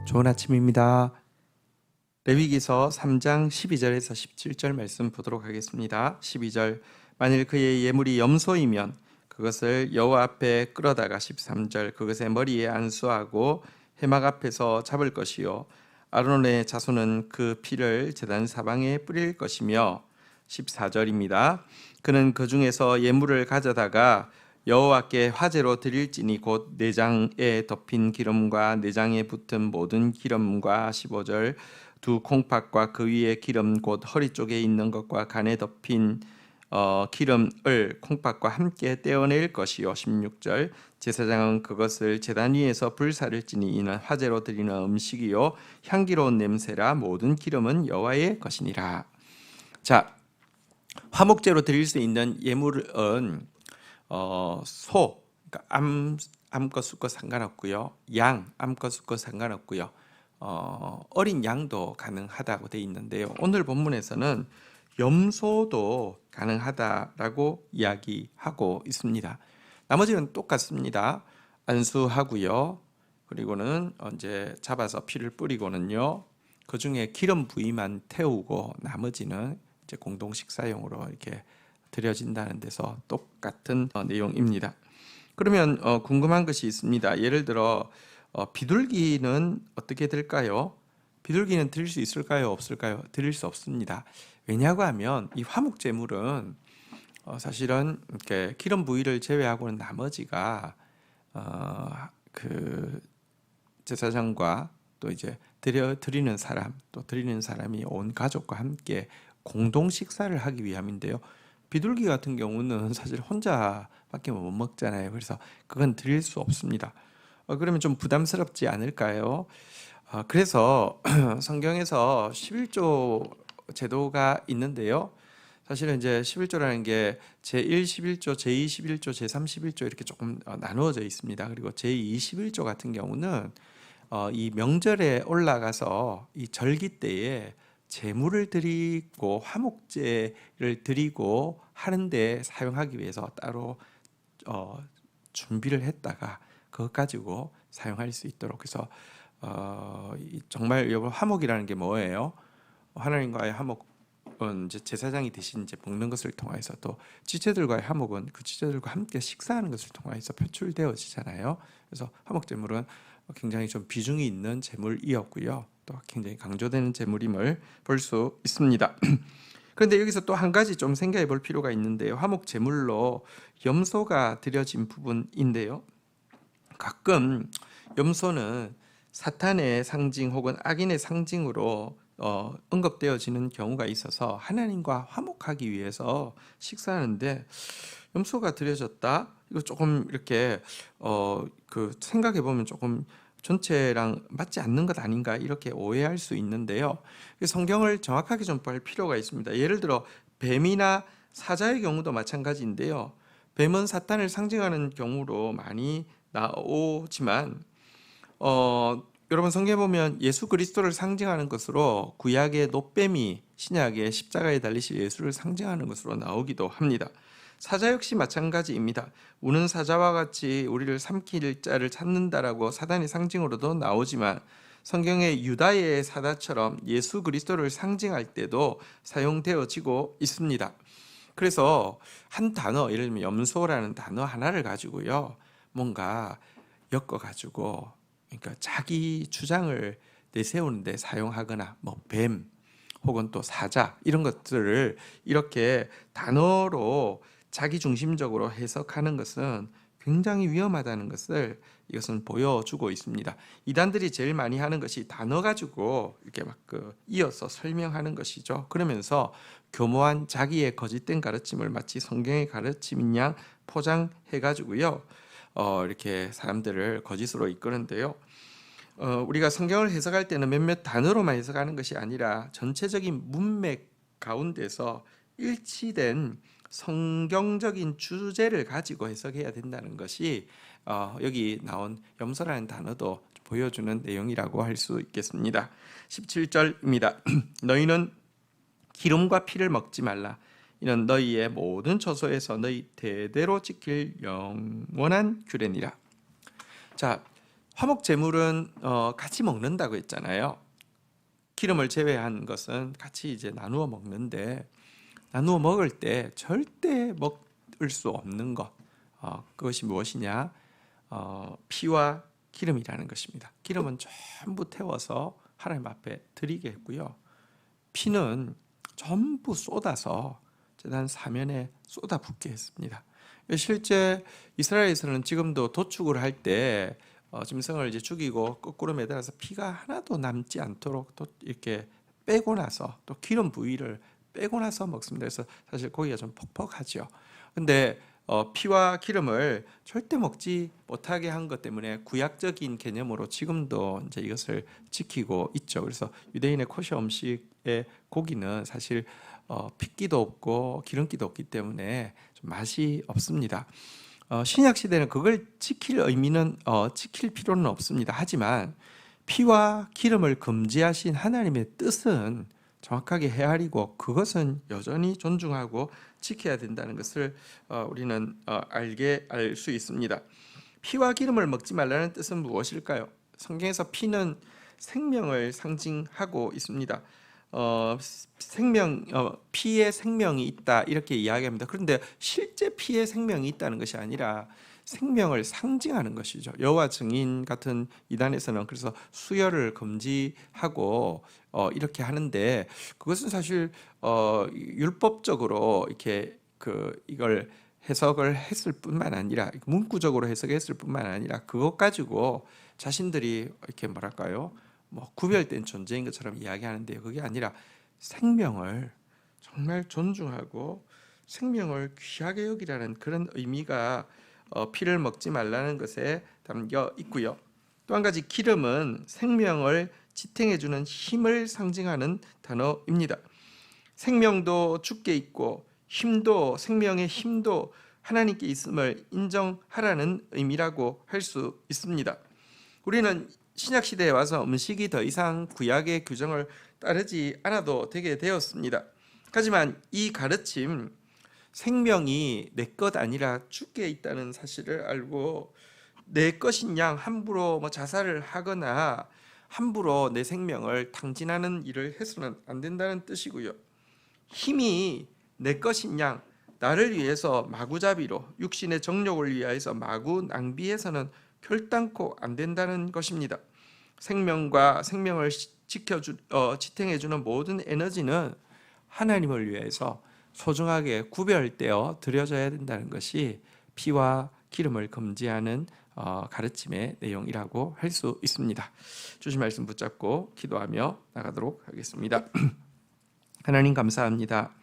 좋은 아침입니다. 레위기서 3장 12절에서 17절 말씀 보도록 하겠습니다. 12절 만일 그의 예물이 염소이면 그것을 여호와 앞에 끌어다가 13절 그것의 머리에 안수하고 회막 앞에서 잡을 것이요 아론의 자손은 그 피를 제단 사방에 뿌릴 것이며 14절입니다. 그는 그 중에서 예물을 가져다가 여호와께 화제로 드릴지니 곧 내장에 덮인 기름과 내장에 붙은 모든 기름과 15절 두 콩팥과 그 위에 기름 곧 허리 쪽에 있는 것과 간에 덮인 기름을 콩팥과 함께 떼어낼 것이요 16절 제사장은 그것을 제단 위에서 불사를 지니 이는 화제로 드리는 음식이요 향기로운 냄새라 모든 기름은 여호와의 것이니라. 자, 화목제로 드릴 수 있는 예물은 소, 그러니까 암컷 수컷 상관없고요. 양, 암컷 수컷 상관없고요. 어린 양도 가능하다고 되어 있는데요. 오늘 본문에서는 염소도 가능하다라고 이야기하고 있습니다. 나머지는 똑같습니다. 안수하고요. 그리고는 이제 잡아서 피를 뿌리고는요. 그 중에 기름 부위만 태우고 나머지는 이제 공동 식사용으로 이렇게 드려진다는 데서 똑같은 내용입니다. 그러면 궁금한 것이 있습니다. 예를 들어 비둘기는 어떻게 될까요? 비둘기는 드릴 수 있을까요? 없을까요? 드릴 수 없습니다. 왜냐고 하면 이 화목제물은 사실은 이렇게 기름 부위를 제외하고는 나머지가 그 제사장과 또 이제 드리는 사람, 또 드리는 사람이 온 가족과 함께 공동 식사를 하기 위함인데요. 비둘기 같은 경우는 사실 혼자밖에 못 먹잖아요. 그래서 그건 드릴 수 없습니다. 그러면 좀 부담스럽지 않을까요? 그래서 성경에서 11조 제도가 있는데요. 사실은 이제 11조라는 게 제1 11조, 제2 11조, 제3 11조 이렇게 조금 나누어져 있습니다. 그리고 제2 11조 같은 경우는 이 명절에 올라가서 이 절기 때에 제물을 드리고 화목제를 드리고 하는데 사용하기 위해서 따로 준비를 했다가 그것 가지고 사용할 수 있도록. 그래서 정말 여러분 화목이라는 게 뭐예요? 하나님과의 화목은 이제 제사장이 대신 이제 먹는 것을 통해서 또 지체들과의 화목은 그 지체들과 함께 식사하는 것을 통해서 표출되어지잖아요. 그래서 화목 제물은 굉장히 좀 비중이 있는 제물이었고요. 또 굉장히 강조되는 제물임을 볼 수 있습니다. 그런데 여기서 또 한 가지 좀 생각해 볼 필요가 있는데요. 화목 제물로 염소가 드려진 부분인데요. 가끔 염소는 사탄의 상징 혹은 악인의 상징으로 언급되어지는 경우가 있어서 하나님과 화목하기 위해서 식사하는데 염소가 드려졌다? 이거 조금 이렇게 그 생각해 보면 조금 전체랑 맞지 않는 것 아닌가 이렇게 오해할 수 있는데요. 성경을 정확하게 좀 볼 필요가 있습니다. 예를 들어 뱀이나 사자의 경우도 마찬가지인데요. 뱀은 사탄을 상징하는 경우로 많이 나오지만 여러분 성경에 보면 예수 그리스도를 상징하는 것으로 구약의 놋뱀이 신약의 십자가에 달리실 예수를 상징하는 것으로 나오기도 합니다. 사자 역시 마찬가지입니다. 우는 사자와 같이 우리를 삼킬 자를 찾는다라고 사단의 상징으로도 나오지만 성경의 유다의 사자처럼 예수 그리스도를 상징할 때도 사용되어지고 있습니다. 그래서 한 단어, 예를 들면 염소라는 단어 하나를 가지고요, 뭔가 엮어가지고, 그러니까 자기 주장을 내세우는데 사용하거나, 뭐 뱀 혹은 또 사자 이런 것들을 이렇게 단어로 자기 중심적으로 해석하는 것은 굉장히 위험하다는 것을 이것은 보여주고 있습니다. 이단들이 제일 많이 하는 것이 단어 가지고 이렇게 막 이어서 설명하는 것이죠. 그러면서 교모한 자기의 거짓된 가르침을 마치 성경의 가르침인 양 포장해 가지고요, 이렇게 사람들을 거짓으로 이끄는데요. 우리가 성경을 해석할 때는 몇몇 단어로만 해석하는 것이 아니라 전체적인 문맥 가운데서 일치된 성경적인 주제를 가지고 해석해야 된다는 것이 여기 나온 염소라는 단어도 보여주는 내용이라고 할 수 있겠습니다. 17절입니다. 너희는 기름과 피를 먹지 말라. 이는 너희의 모든 처소에서 너희 대대로 지킬 영원한 규례니라. 자, 화목 제물은 같이 먹는다고 했잖아요. 기름을 제외한 것은 같이 이제 나누어 먹는데, 나누어 먹을 때 절대 먹을 수 없는 것, 그것이 무엇이냐? 피와 기름이라는 것입니다. 기름은 전부 태워서 하나님 앞에 드리게 했고요. 피는 전부 쏟아서 제단 사면에 쏟아붓게 했습니다. 실제 이스라엘에서는 지금도 도축을 할 때 짐승을 이제 죽이고 거꾸로 매달아서 피가 하나도 남지 않도록 또 이렇게 빼고 나서, 또 기름 부위를 빼고 나서 먹습니다. 그래서 사실 고기가 좀 퍽퍽하죠. 근데 피와 기름을 절대 먹지 못하게 한 것 때문에 구약적인 개념으로 지금도 이제 이것을 지키고 있죠. 그래서 유대인의 코셔 음식의 고기는 사실 핏기도 없고 기름기도 없기 때문에 좀 맛이 없습니다. 신약 시대는 그걸 지킬 의미는 지킬 필요는 없습니다. 하지만 피와 기름을 금지하신 하나님의 뜻은 정확하게 헤아리고 그것은 여전히 존중하고 지켜야 된다는 것을 우리는 알 수 있습니다. 피와 기름을 먹지 말라는 뜻은 무엇일까요? 성경에서 피는 생명을 상징하고 있습니다. 피에 생명이 있다 이렇게 이야기합니다. 그런데 실제 피에 생명이 있다는 것이 아니라 생명을 상징하는 것이죠. 여호와 증인 같은 이단에서는 그래서 수혈을 금지하고 이렇게 하는데, 그것은 사실 율법적으로 이렇게 이걸 해석을 했을 뿐만 아니라, 문구적으로 해석했을 뿐만 아니라 그것 가지고 자신들이 이렇게 뭐랄까요, 구별된 존재인 것처럼 이야기하는데요. 그게 아니라 생명을 정말 존중하고 생명을 귀하게 여기라는 그런 의미가 피를 먹지 말라는 것에 담겨 있고요. 또 한 가지, 기름은 생명을 지탱해주는 힘을 상징하는 단어입니다. 생명도 주께 있고 생명의 힘도 하나님께 있음을 인정하라는 의미라고 할 수 있습니다. 우리는 신약 시대에 와서 음식이 더 이상 구약의 규정을 따르지 않아도 되게 되었습니다. 하지만 이 가르침, 생명이 내 것 아니라 주께 있다는 사실을 알고 내 것인 양 함부로 자살을 하거나 함부로 내 생명을 탕진하는 일을 해서는 안 된다는 뜻이고요. 힘이 내 것인 양 나를 위해서 마구잡이로 육신의 정욕을 위하여서 마구 낭비해서는 결단코 안 된다는 것입니다. 생명과 생명을 지탱해주는 모든 에너지는 하나님을 위해서 소중하게 구별되어 드려져야 된다는 것이 피와 기름을 금지하는 가르침의 내용이라고 할 수 있습니다. 주신 말씀 붙잡고 기도하며 나가도록 하겠습니다. 하나님 감사합니다.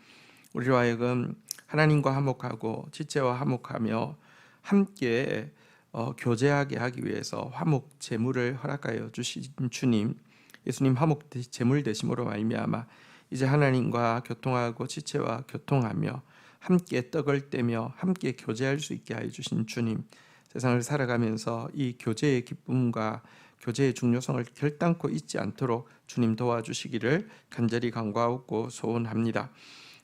우리로 하여금 하나님과 화목하고 지체와 화목하며 함께 교제하게 하기 위해서 화목 제물을 허락하여 주신 주님, 예수님 화목 제물 되심으로 말미암아 이제 하나님과 교통하고 지체와 교통하며 함께 떡을 떼며 함께 교제할 수 있게 하여 주신 주님, 세상을 살아가면서 이 교제의 기쁨과 교제의 중요성을 결단코 잊지 않도록 주님 도와주시기를 간절히 간구하고 소원합니다.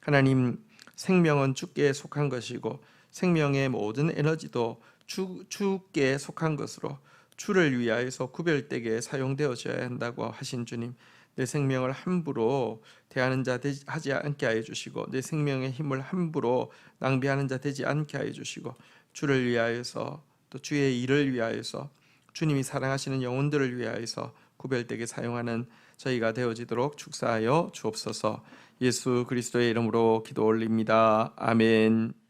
하나님, 생명은 주께 속한 것이고 생명의 모든 에너지도 주께 속한 것으로 주를 위하여서 구별되게 사용되어져야 한다고 하신 주님, 내 생명을 함부로 대하는 자 하지 않게 하여 주시고 내 생명의 힘을 함부로 낭비하는 자 되지 않게 하여 주시고 주를 위하여서 또 주의 일을 위하여서 주님이 사랑하시는 영혼들을 위하여서 구별되게 사용하는 저희가 되어지도록 축사하여 주옵소서. 예수 그리스도의 이름으로 기도 올립니다. 아멘.